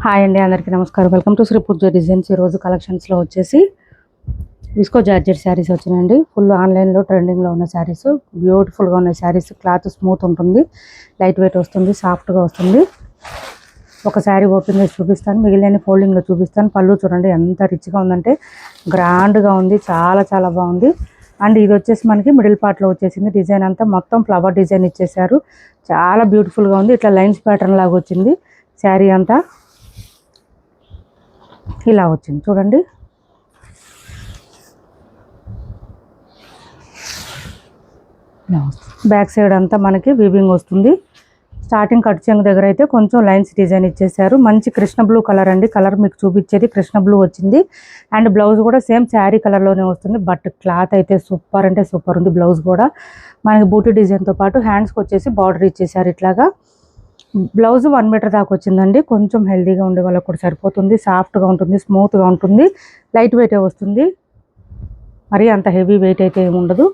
Hi అండి, అందరికీ నమస్కారం. Welcome to Shri Pooja designs. ఈరోజు కలెక్షన్స్లో వచ్చేసి విస్కో జార్జెట్ శారీస్ వచ్చినాయండి. ఫుల్ ఆన్లైన్లో ట్రెండింగ్లో ఉన్న శారీస్, బ్యూటిఫుల్గా ఉన్న శారీస్. క్లాత్ స్మూత్ ఉంటుంది, లైట్ వెయిట్ వస్తుంది, సాఫ్ట్గా వస్తుంది. ఒక శారీ ఓపెన్ చేసి చూపిస్తాను, మిగిలిన ఫోల్డింగ్లో చూపిస్తాను. పళ్ళు చూడండి ఎంత రిచ్గా ఉందంటే గ్రాండ్గా ఉంది, చాలా చాలా బాగుంది. అండ్ ఇది వచ్చేసి మనకి మిడిల్ పార్ట్లో వచ్చేసింది. డిజైన్ అంతా మొత్తం ఫ్లవర్ డిజైన్ ఇచ్చేసారు, చాలా బ్యూటిఫుల్గా ఉంది. ఇట్లా లైన్స్ ప్యాటర్న్ లాగా వచ్చింది శారీ అంతా. ఇలా వచ్చింది చూడండి. బ్యాక్ సైడ్ అంతా మనకి వీవింగ్ వస్తుంది. స్టార్టింగ్ కట్ చెంగు దగ్గర అయితే కొంచెం లైన్స్ డిజైన్ ఇచ్చేసారు. మంచి కృష్ణ బ్లూ కలర్ అండి. కలర్ మీకు చూపించేది కృష్ణ బ్లూ వచ్చింది. అండ్ బ్లౌజ్ కూడా సేమ్ శారీ కలర్లోనే వస్తుంది. బట్ క్లాత్ అయితే సూపర్ అంటే సూపర్ ఉంది. బ్లౌజ్ కూడా మనకి బూటీ డిజైన్తో పాటు హ్యాండ్స్కి వచ్చేసి బార్డర్ ఇచ్చేసారు ఇట్లాగా. బ్లౌజ్ 1 మీటర్ దాకా వచ్చిందండి. కొంచెం హెల్దీగా ఉండే వాళ్ళకి కూడా సరిపోతుంది. సాఫ్ట్గా ఉంటుంది, స్మూత్గా ఉంటుంది, లైట్ వెయిటే వస్తుంది. మరి అంత హెవీ వెయిట్ అయితే ఏమి ఉండదు.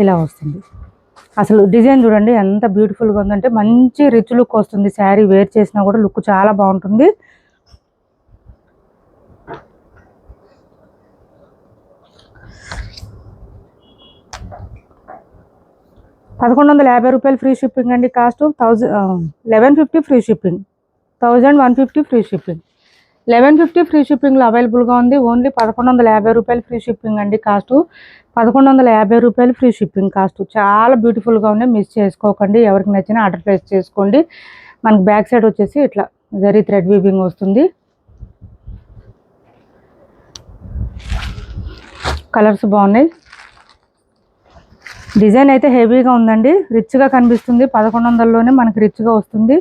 ఇలా వస్తుంది. అసలు డిజైన్ చూడండి ఎంత బ్యూటిఫుల్గా ఉందంటే మంచి రిచ్ లుక్ వస్తుంది. శారీ వేర్ చేసినా కూడా లుక్ చాలా బాగుంటుంది. ₹1150 ఫ్రీ షిప్పింగ్ అండి. Cost 1150 free shipping, 1150 free shipping. 1150 free షిప్పింగ్లో అవైలబుల్గా ఉంది. ఓన్లీ ₹1150 ఫ్రీ షిప్పింగ్ అండి. Cost ₹1150 free shipping cost. చాలా బ్యూటిఫుల్గా ఉన్నాయి, మిస్ చేసుకోకండి. ఎవరికి నచ్చినా ఆర్డర్ ప్లేస్ చేసుకోండి. మనకి బ్యాక్ సైడ్ వచ్చేసి ఇట్లా జరీ థ్రెడ్ వీవింగ్ వస్తుంది. కలర్స్ బాగున్నాయి. డిజైన్ అయితే హెవీగా ఉందండి, రిచ్గా కనిపిస్తుంది. 1100లోనే మనకి రిచ్గా వస్తుంది.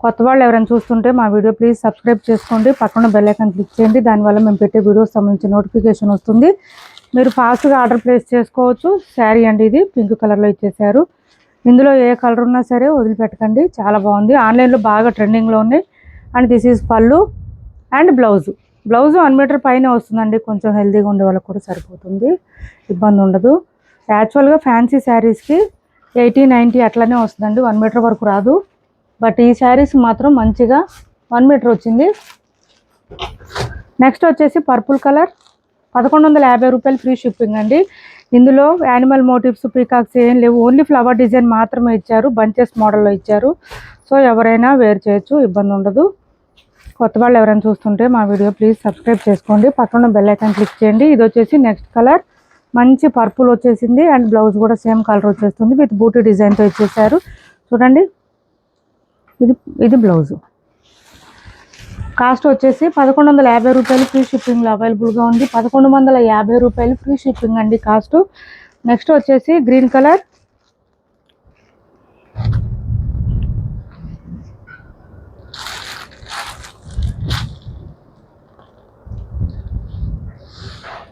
కొత్త వాళ్ళు ఎవరైనా చూస్తుంటే మా వీడియో ప్లీజ్ సబ్స్క్రైబ్ చేసుకోండి. పక్కన బెల్ ఐకాన్ క్లిక్ చేయండి. దానివల్ల మేము పెట్టే వీడియోస్ సంబంధించి నోటిఫికేషన్ వస్తుంది. మీరు ఫాస్ట్గా ఆర్డర్ ప్లేస్ చేసుకోవచ్చు. శారీ అండి ఇది పింక్ కలర్లో ఇచ్చేసారు. ఇందులో ఏ కలర్ ఉన్నా సరే వదిలిపెట్టకండి, చాలా బాగుంది. ఆన్లైన్లో బాగా ట్రెండింగ్లో ఉన్నాయి. అండ్ దిస్ ఈజ్ పళ్ళు అండ్ బ్లౌజ్. బ్లౌజ్ 1 మీటర్ పైన వస్తుందండి. కొంచెం హెల్తీగా ఉండే వాళ్ళకి కూడా సరిపోతుంది, ఇబ్బంది ఉండదు. యాక్చువల్గా ఫ్యాన్సీ శారీస్కి 80-90 అట్లనే వస్తుందండి, 1 మీటర్ వరకు రాదు. బట్ ఈ శారీస్ మాత్రం మంచిగా 1 మీటర్ వచ్చింది. నెక్స్ట్ వచ్చేసి పర్పుల్ కలర్, ₹1150 ఫ్రీ షిప్పింగ్ అండి. ఇందులో యానిమల్ మోటివ్స్, పీకాక్స్ ఏం లేవు, ఓన్లీ ఫ్లవర్ డిజైన్ మాత్రమే ఇచ్చారు. బంచెస్ మోడల్లో ఇచ్చారు. సో ఎవరైనా వేర్ చేయొచ్చు, ఇబ్బంది ఉండదు. కొత్త వాళ్ళు ఎవరైనా చూస్తుంటే మా వీడియో ప్లీజ్ సబ్స్క్రైబ్ చేసుకోండి. పక్కన బెల్ ఐకాన్ క్లిక్ చేయండి. ఇది వచ్చేసి నెక్స్ట్ కలర్, మంచి పర్పుల్ వచ్చేసింది. అండ్ బ్లౌజ్ కూడా సేమ్ కలర్ వచ్చేస్తుంది, విత్ బూటీ డిజైన్తో ఇచ్చేసారు. చూడండి, ఇది బ్లౌజు. కాస్ట్ వచ్చేసి ₹1150 ఫ్రీ షిప్పింగ్లో అవైలబుల్గా ఉంది. ₹1150 ఫ్రీ షిప్పింగ్ అండి కాస్ట్. నెక్స్ట్ వచ్చేసి గ్రీన్ కలర్,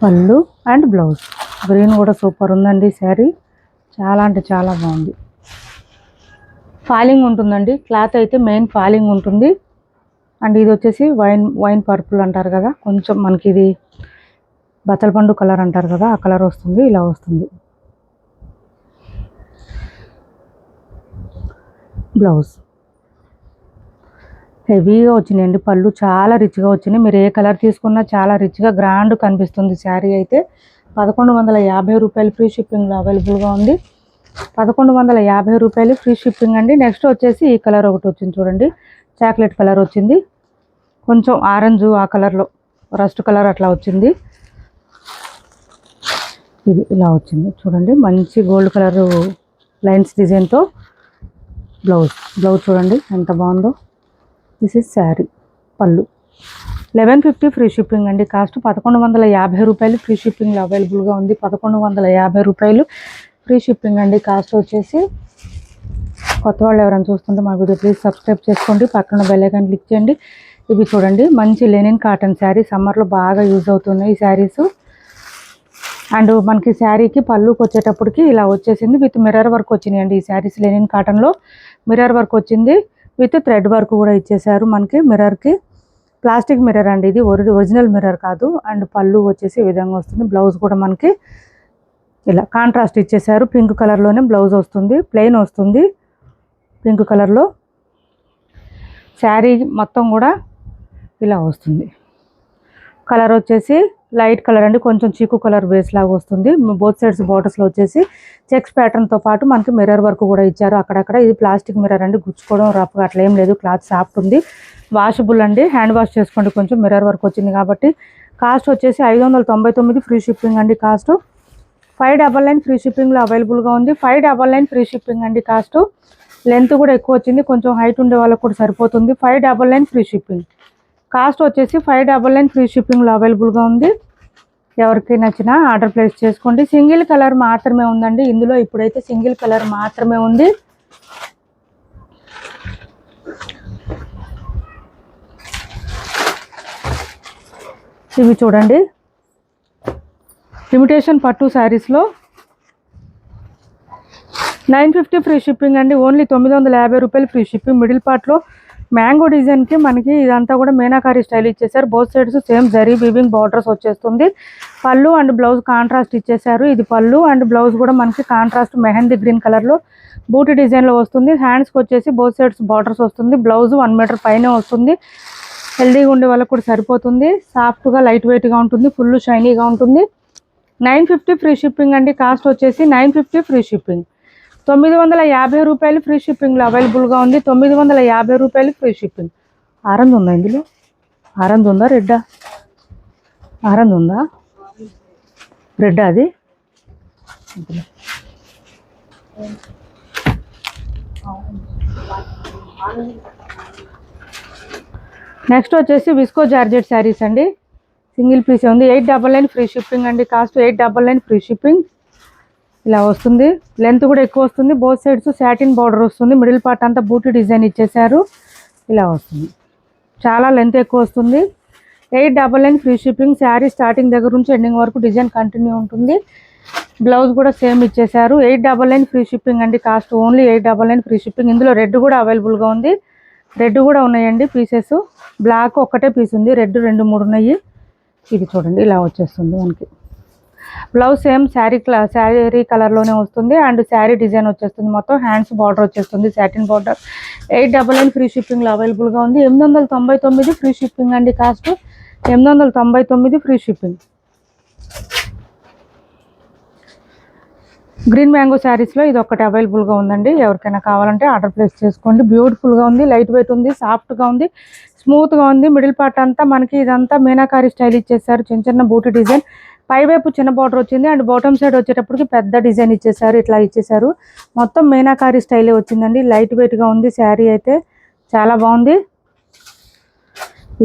పళ్ళు అండ్ బ్లౌజ్. గ్రీన్ కూడా సూపర్ ఉందండి శారీ, చాలా అంటే చాలా బాగుంది. ఫాలింగ్ ఉంటుందండి, క్లాత్ అయితే మెయిన్ ఫాలింగ్ ఉంటుంది. అండ్ ఇది వచ్చేసి వైన్ పర్పుల్ అంటారు కదా, కొంచెం మనకి ఇది బచ్చలపండు కలర్ అంటారు కదా, ఆ కలర్ వస్తుంది. ఇలా వస్తుంది బ్లౌజ్. హెవీగా వచ్చినాయండి పళ్ళు, చాలా రిచ్గా వచ్చినాయి. మీరు ఏ కలర్ తీసుకున్నా చాలా రిచ్గా గ్రాండ్ కనిపిస్తుంది శారీ అయితే. ₹1150 ఫ్రీ షిప్పింగ్లో అవైలబుల్గా ఉంది. ₹1150 ఫ్రీ షిప్పింగ్ అండి. నెక్స్ట్ వచ్చేసి ఈ కలర్ ఒకటి వచ్చింది చూడండి, చాక్లెట్ కలర్ వచ్చింది. కొంచెం ఆరెంజ్ ఆ కలర్లో, రస్ట్ కలర్ అట్లా వచ్చింది. ఇది ఇలా వచ్చింది చూడండి, మంచి గోల్డ్ కలర్ లైన్స్ డిజైన్తో బ్లౌజ్. బ్లౌజ్ చూడండి ఎంత బాగుందో. This is sari. పళ్ళు 1150 ఫ్రీ షిప్పింగ్ అండి. కాస్ట్ ₹1150 ఫ్రీ షిప్పింగ్లో అవైలబుల్గా ఉంది. ₹1150 ఫ్రీ షిప్పింగ్ అండి. కాస్ట్ వచ్చేసి. కొత్త వాళ్ళు ఎవరైనా చూస్తుంటే మా వీడియో ప్లీజ్ సబ్స్క్రైబ్ చేసుకోండి. పక్కన బెల్ ఐకాన్ క్లిక్ చేయండి. ఇవి చూడండి, మంచి లెనిన్ కాటన్ శారీ, సమ్మర్లో బాగా యూజ్ అవుతున్నాయి ఈ శారీస్. అండ్ మనకి శారీకి పళ్ళుకి వచ్చేటప్పటికి ఇలా వచ్చేసింది, విత్ మిర్రర్ వర్క్ వచ్చినాయండి ఈ శారీస్. లెనిన్ కాటన్లో మిర్రర్ వర్క్ వచ్చింది, విత్ థ్రెడ్ వర్క్ కూడా ఇచ్చేసారు మనకి మిర్రర్కి. ప్లాస్టిక్ మిర్రర్ అండి ఇది, ఒరిజినల్ మిర్రర్ కాదు. అండ్ పళ్ళు వచ్చేసి ఈ విధంగా వస్తుంది. బ్లౌజ్ కూడా మనకి ఇలా కాంట్రాస్ట్ ఇచ్చేసారు. పింక్ కలర్లోనే బ్లౌజ్ వస్తుంది, ప్లెయిన్ వస్తుంది పింక్ కలర్లో. శారీ మొత్తం కూడా ఇలా వస్తుంది. కలర్ వచ్చేసి లైట్ కలర్ అండి, కొంచెం చీకు కలర్ బేస్ లాగా వస్తుంది. బోత్ సైడ్స్ బార్డర్స్లో వచ్చేసి చెక్స్ ప్యాటర్న్తో పాటు మనకి మిర్రర్ వర్క్ కూడా ఇచ్చారు అక్కడక్కడ. ఇది ప్లాస్టిక్ మిర్రర్ అండి, గుచ్చుకోవడం రఫ్గా అట్లా ఏం లేదు, క్లాత్ సాఫ్ట్ ఉంది, వాషబుల్ అండి. హ్యాండ్ వాష్ చేసుకోండి, కొంచెం మిర్రర్ వర్క్ వచ్చింది కాబట్టి. కాస్ట్ వచ్చేసి 599 ఫ్రీ షిప్పింగ్ అండి. కాస్ట్ 599 ఫ్రీ షిప్పింగ్లో అవైలబుల్గా ఉంది. 599 ఫ్రీ షిప్పింగ్ అండి. కాస్ట్ లెంత్ కూడా ఎక్కువ వచ్చింది, కొంచెం హైట్ ఉండే వాళ్ళకు కూడా సరిపోతుంది. 599 ఫ్రీ షిప్పింగ్. కాస్ట్ వచ్చేసి 599 ఫ్రీ షిప్పింగ్లో అవైలబుల్గా ఉంది. ఎవరికి నచ్చినా ఆర్డర్ ప్లేస్ చేసుకోండి. సింగిల్ కలర్ మాత్రమే ఉందండి ఇందులో, ఇప్పుడైతే సింగిల్ కలర్ మాత్రమే ఉంది. ఇవి చూడండి, ఇమిటేషన్ పట్టు శారీస్లో 950 ఫ్రీ షిప్పింగ్ అండి. ఓన్లీ 950 రూపాయలు ఫ్రీ షిప్పింగ్. మిడిల్ పార్ట్లో మ్యాంగో డిజైన్కి మనకి ఇదంతా కూడా మీనాకారి స్టైల్ ఇచ్చేసారు. Both sides same zari weaving borders వచ్చేస్తుంది. పళ్ళు అండ్ బ్లౌజ్ కాంట్రాస్ట్ ఇచ్చేసారు. ఇది పళ్ళు అండ్ బ్లౌజ్ కూడా మనకి కాంట్రాస్ట్ మెహందీ గ్రీన్ కలర్లో బూటీ డిజైన్లో వస్తుంది. హ్యాండ్స్కి వచ్చేసి బోత్ సైడ్స్ బార్డర్స్ వస్తుంది. బ్లౌజ్ 1 మీటర్ పైనే వస్తుంది. హెల్దీగా ఉండే వాళ్ళకు కూడా సరిపోతుంది. సాఫ్ట్గా లైట్ వెయిట్గా ఉంటుంది, ఫుల్ షైనీగా ఉంటుంది. 950 ఫ్రీ షిప్పింగ్ అండి. కాస్ట్ వచ్చేసి 950 ఫ్రీ షిప్పింగ్. 950 రూపాయలు ఫ్రీ షిప్పింగ్లో అవైలబుల్గా ఉంది. 950 రూపాయలు ఫ్రీ షిప్పింగ్. ఆరెంజ్ ఉందా ఇందులో? ఆరెంజ్ ఉందా, రెడ్డా? ఆరెంజ్ ఉందా, రెడ్డా? అది నెక్స్ట్ వచ్చేసి విస్కో జార్జెట్ శారీస్ అండి. సింగిల్ పీస్ ఉంది. 899 ఫ్రీ షిప్పింగ్ అండి. Cost 899 free shipping. ఇలా వస్తుంది. లెంత్ కూడా ఎక్కువ వస్తుంది. బోత్ సైడ్స్ సాటిన్ బార్డర్ వస్తుంది. మిడిల్ పార్ట్ అంతా బూటీ డిజైన్ ఇచ్చేసారు. ఇలా వస్తుంది, చాలా లెంత్ ఎక్కువ వస్తుంది. 899 ఫ్రీ షిప్పింగ్. శారీ స్టార్టింగ్ దగ్గర నుంచి ఎండింగ్ వరకు డిజైన్ కంటిన్యూ ఉంటుంది. బ్లౌజ్ కూడా సేమ్ ఇచ్చేసారు. 899 ఫ్రీ షిప్పింగ్ అండి. Cost only 899 free shipping. ఇందులో రెడ్ కూడా అవైలబుల్గా ఉంది. రెడ్ కూడా ఉన్నాయండి పీసెస్. బ్లాక్ ఒక్కటే పీస్ ఉంది, రెడ్ 2, 3 ఉన్నాయి. ఇది చూడండి, ఇలా వచ్చేస్తుంది మనకి. బ్లౌజ్ సేమ్ శారీ కలర్లోనే వస్తుంది అండ్ శారీ డిజైన్ వచ్చేస్తుంది. మొత్తం హ్యాండ్స్ బార్డర్ వచ్చేస్తుంది, సాటిన్ బార్డర్. 899 ఫ్రీ షిప్పింగ్లో అవైలబుల్గా ఉంది. 899 ఫ్రీ షిప్పింగ్ అండి. Cost 899 free shipping. Green mango శారీస్లో ఇది ఒక్కటి అవైలబుల్గా ఉందండి. ఎవరికైనా కావాలంటే ఆర్డర్ ప్లేస్ చేసుకోండి. బ్యూటిఫుల్గా ఉంది, లైట్ వెయిట్ ఉంది, సాఫ్ట్గా ఉంది, స్మూత్గా ఉంది. మిడిల్ పార్ట్ అంతా మనకి ఇదంతా మీనాకారి స్టైల్ ఇచ్చేసారు. చిన్న చిన్న బూటీ డిజైన్, పైవైపు చిన్న బార్డర్ వచ్చింది అండ్ బాటమ్ సైడ్ వచ్చేటప్పటికి పెద్ద డిజైన్ ఇచ్చేసారు. ఇట్లా ఇచ్చేసారు. మొత్తం మీనాకారి స్టైలే వచ్చిందండి. లైట్ వెయిట్గా ఉంది శారీ అయితే, చాలా బాగుంది.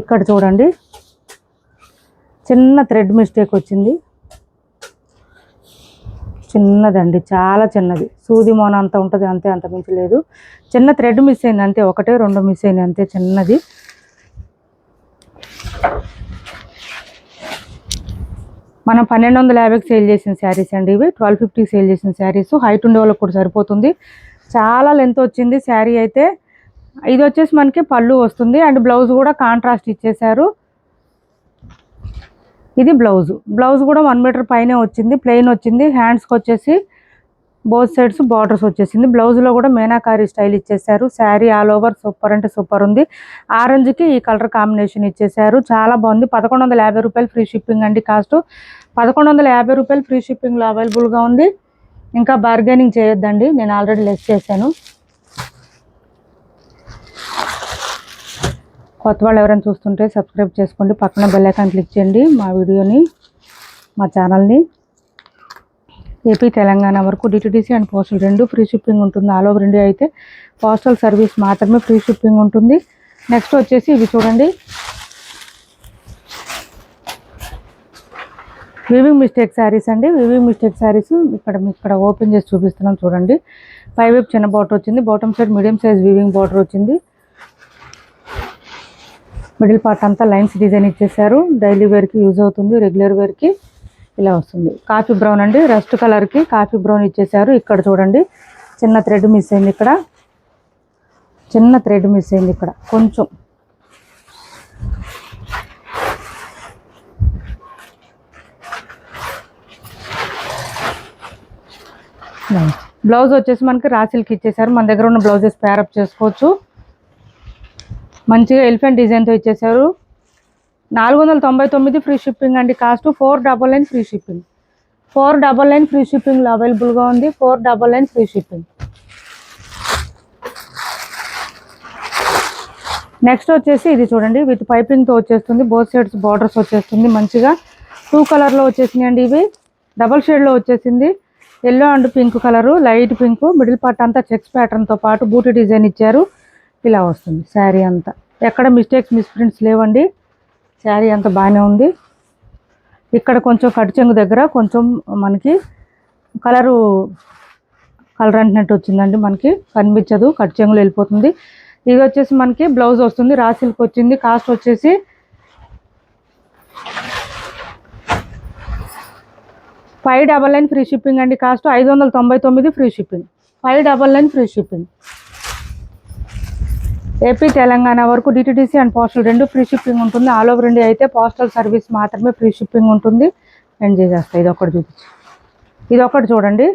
ఇక్కడ చూడండి, చిన్న థ్రెడ్ మిస్టేక్ వచ్చింది, చిన్నదండి, చాలా చిన్నది. సూది మోన అంత ఉంటుంది అంతే, అంత మించి లేదు. చిన్న థ్రెడ్ మిస్ అయింది అంతే, 1, 2 మిస్ అయింది అంతే, చిన్నది. మనం 1250కి సేల్ చేసిన శారీస్ అండి ఇవి. 1250 సేల్ చేసిన శారీస్. హైట్ ఉండే వాళ్ళకి కూడా సరిపోతుంది. చాలా లెంత్ వచ్చింది శారీ అయితే. ఇది వచ్చేసి మనకి పళ్ళు వస్తుంది అండ్ బ్లౌజ్ కూడా కాంట్రాస్ట్ ఇచ్చేసారు. ఇది బ్లౌజ్ కూడా 1 మీటర్ పైనే వచ్చింది, ప్లెయిన్ వచ్చింది. హ్యాండ్స్కి వచ్చేసి బోత్ సైడ్స్ బార్డర్స్ వచ్చేసింది. బ్లౌజ్లో కూడా మీనాకారి స్టైల్ ఇచ్చేసారు. శారీ ఆల్ ఓవర్ సూపర్ అంటే సూపర్ ఉంది. ఆరెంజ్కి ఈ కలర్ కాంబినేషన్ ఇచ్చేసారు. చాలా బాగుంది. 1150 రూపాయలు ఫ్రీ షిప్పింగ్ అండి. కాస్ట్ 1150 రూపాయలు ఫ్రీ షిప్పింగ్లో అవైలబుల్గా ఉంది. ఇంకా బార్గెనింగ్ చేయొద్దండి, నేను ఆల్రెడీ లెస్ చేశాను. కొత్త వాళ్ళు ఎవరైనా చూస్తుంటే సబ్స్క్రైబ్ చేసుకోండి, పక్కన బెల్ ఐకాన్ క్లిక్ చేయండి. మా వీడియోని, మా ఛానల్ని ఏపీ తెలంగాణ వరకు DTDC and postal 2 free shipping ఉంటుంది. ఆల్ ఓవర్ ఇండియా అయితే పోస్టల్ సర్వీస్ మాత్రమే ఫ్రీ షిప్పింగ్ ఉంటుంది. నెక్స్ట్ వచ్చేసి ఇవి చూడండి, వీవింగ్ మిస్టేక్ శారీస్ అండి. వీవింగ్ మిస్టేక్ శారీస్ ఇక్కడ ఓపెన్ చేసి చూపిస్తున్నాం చూడండి. పైవైపు చిన్న బార్డర్ వచ్చింది, bottom side medium size weaving border వచ్చింది. మిడిల్ పార్ట్ అంతా లైన్స్ డిజైన్ ఇచ్చేసారు. డైలీ వేర్కి యూజ్ అవుతుంది, రెగ్యులర్ వేర్కి. ఇలా వస్తుంది. కాఫీ బ్రౌన్ అండి, రస్ట్ కలర్కి కాఫీ బ్రౌన్ ఇచ్చేసారు. ఇక్కడ చూడండి, చిన్న థ్రెడ్ మిస్ అయింది, ఇక్కడ చిన్న థ్రెడ్ మిస్ అయింది, ఇక్కడ కొంచెం. బ్లౌజ్ వచ్చేసి మనకి రాసిల్కి ఇచ్చేసారు. మన దగ్గర ఉన్న బ్లౌజెస్ పేరప్ చేసుకోవచ్చు. మంచిగా ఎలిఫెంట్ డిజైన్తో ఇచ్చేసారు. 499 ఫ్రీ షిప్పింగ్ అండి. Cost 499 free shipping. 499 ఫ్రీ షిప్పింగ్లో అవైలబుల్గా ఉంది. 499 ఫ్రీ షిప్పింగ్. నెక్స్ట్ వచ్చేసి ఇది చూడండి, విత్ పైపింగ్తో వచ్చేస్తుంది. బోత్ సైడ్స్ బార్డర్స్ వచ్చేస్తుంది. మంచిగా 2 కలర్లో వచ్చేసినాయి అండి. ఇవి డబల్ షేడ్లో వచ్చేసింది. Yellow and pink colour, light pink, middle part అంతా చెక్స్ ప్యాటర్న్తో పాటు బూటీ డిజైన్ ఇచ్చారు. ఇలా వస్తుంది శారీ అంతా. ఎక్కడ మిస్ప్రింట్స్ లేవండి. శారీ అంతా బాగానే ఉంది. ఇక్కడ కొంచెం కట్ చెంగు దగ్గర కొంచెం మనకి కలర్ అంటున్నట్టు వచ్చిందండి. మనకి కనిపించదు, కట్ చెంగులు వెళ్ళిపోతుంది. ఇది వచ్చేసి మనకి బ్లౌజ్ వస్తుంది. రా సిల్క్ వచ్చింది. కాస్ట్ వచ్చేసి 599 ఫ్రీ షిప్పింగ్ అండి. Cost 599 free shipping. 599 free shipping. AP Telangana వరకు DTDC and postal 2 free shipping ఉంటుంది. ఆల్ ఓవర్ ఇండియా అయితే పోస్టల్ సర్వీస్ మాత్రమే ఫ్రీ షిప్పింగ్ ఉంటుంది. ఎండ్ చేసేస్తా. ఇది ఒకటి చూపించి, ఇది ఒకటి చూడండి.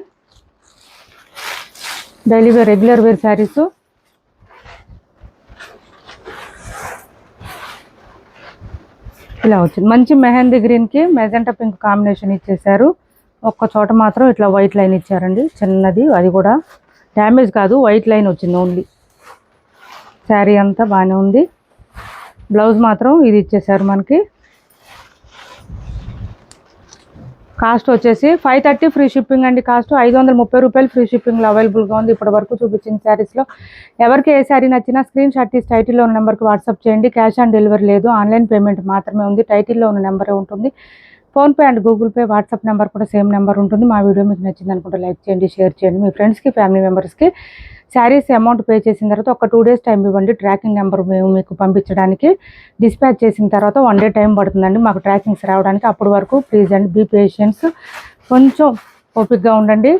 Daily wear, regular wear saris. ఇలా వచ్చింది. మంచి మెహందీ గ్రీన్కి మెజెంటా పింక్ కాంబినేషన్ ఇచ్చేసారు. ఒక్క చోట మాత్రం ఇట్లా వైట్ లైన్ ఇచ్చారండి, చిన్నది. అది కూడా డ్యామేజ్ కాదు, వైట్ లైన్ వచ్చింది ఓన్లీ. శారీ అంతా బాగానే ఉంది. బ్లౌజ్ మాత్రం ఇది ఇచ్చేసారు మనకి. కాస్ట్ వచ్చేసి 530 ఫ్రీ షిప్పింగ్ అండి. కాస్ట్ 530 రూపాయలు ఫ్రీ షిప్పింగ్లో అవైలబుల్గా ఉంది. ఇప్పటి వరకు చూపించిన శారీస్లో ఎవరికి ఏ శారీ నచ్చినా స్క్రీన్ షాట్ తీసి టైటిల్లో ఉన్న నెంబర్కి వాట్సాప్ చేయండి. క్యాష్ ఆన్ డెలివరీ లేదు, ఆన్లైన్ పేమెంట్ మాత్రమే ఉంది. టైటిల్లో ఉన్న నెంబరే ఉంటుంది. PhonePe and Google pay, WhatsApp number కూడా సేమ్ నెంబర్ ఉంటుంది. మా వీడియో మీకు నచ్చింది అనుకుంటే లైక్ చేయండి, షేర్ చేయండి. మీ ఫ్రెండ్స్కి, ఫ్యామిలీ మెంబర్స్కి శారీస్ అమౌంట్ పే చేసిన తర్వాత ఒక 2 days టైం ఇవ్వండి. ట్రాకింగ్ నెంబర్ మేము మీకు పంపించడానికి. డిస్పాచ్ చేసిన తర్వాత 1 day టైం పడుతుందండి మాకు ట్రాకింగ్స్ రావడానికి. అప్పటి వరకు ప్లీజ్ అండి బీ పేషెన్స్. కొంచెం ఓపిక్గా ఉండండి.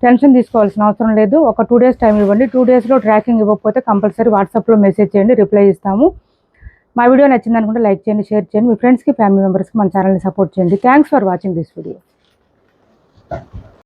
టెన్షన్ తీసుకోవాల్సిన అవసరం లేదు. ఒక 2 days టైం ఇవ్వండి. 2 daysలో ట్రాకింగ్ ఇవ్వకపోతే కంపల్సరీ వాట్సాప్లో మెసేజ్ చేయండి, రిప్లై ఇస్తాము. మా వీడియో నచ్చింది అనుకుంటే లైక్ చేయండి, షేర్ చేయండి. మీ ఫ్రెండ్స్కి, ఫ్యామిలీ మెంబర్స్కి మన ఛానల్ని సపోర్ట్ చేయండి. Thanks for watching this video.